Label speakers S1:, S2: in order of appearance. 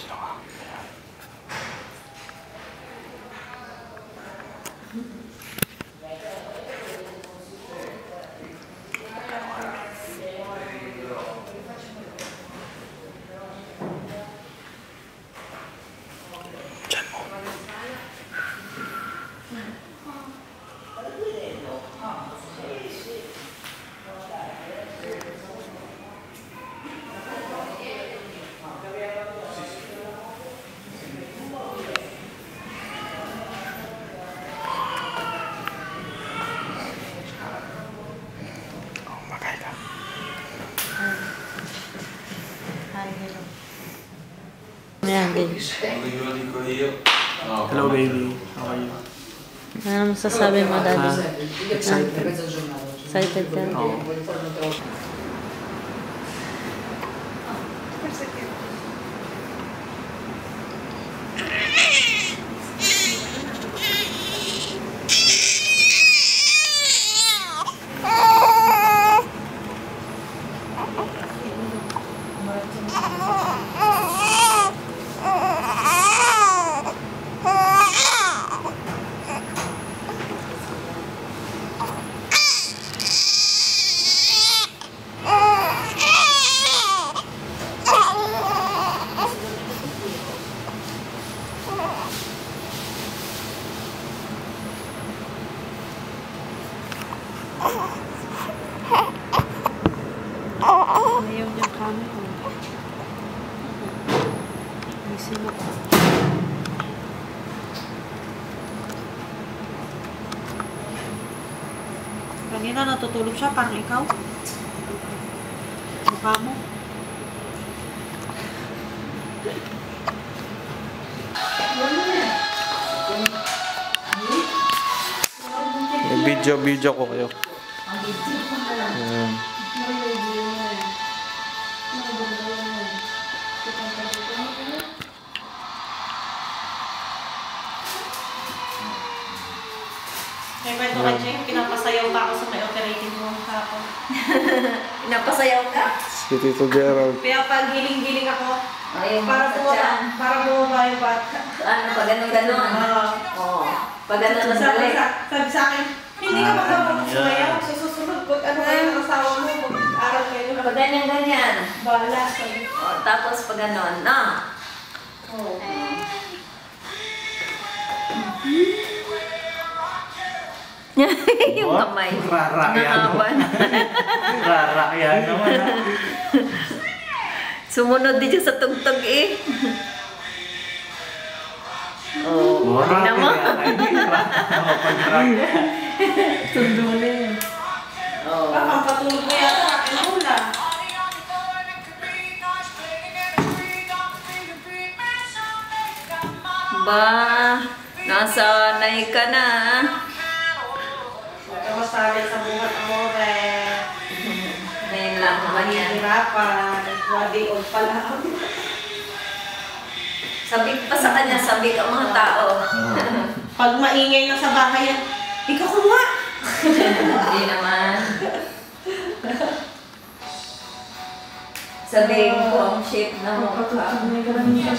S1: Sino ka? Diyan mo.
S2: Ayan, baby.
S1: Hello, baby. How are you?
S2: Ano masasabi mo, Daddy?
S1: Excited.
S2: Excited ka?
S1: Oo.
S2: Ayaw niyang kami. Gising mo pa. Kanina natutulog siya, parang ikaw. Mukha mo.
S1: Video ko kayo.
S2: May kwento ka, Jeng. Pinapasayaw ka ako sa may operating room kahapon.
S3: Pinapasayaw ka?
S1: Si Tito Gerald.
S2: Kaya pag giling-giling ako,
S3: Ayun,
S2: para bumaba yung bata.
S3: Ano, pag ganon-ganon? Oo. Pag ganon ang
S2: Sabi
S3: balik.
S2: sa akin, hindi ka magkabang sumayaw. Susunod, pag ano kayo ng asawa mo, pag-aral kayo.
S3: Pag ganyan-ganyan.
S2: Bahala. Sabi.
S3: Tapos pag ganon, no?
S2: Oo.
S3: Yung kamay.
S1: Rara yan. Rara yan naman.
S3: Sumunod din siya sa tugtog eh. Oh, tignan mo.
S2: Sundulin.
S3: Oh.
S2: Ang patulog mo yata, akin mula.
S3: Ba, nasanay ka na.
S2: Masali sa buhat amore.
S3: Ngayon lang naman yan.
S2: Mahihirapan. 1 day old pa lang.
S3: Sabik pa sa kanya, sabik ang mga tao.
S2: Pag maingay na sa bahay yan, ikaw kumuha.
S3: Hindi naman. Sabihin ko ang shape ng mukha.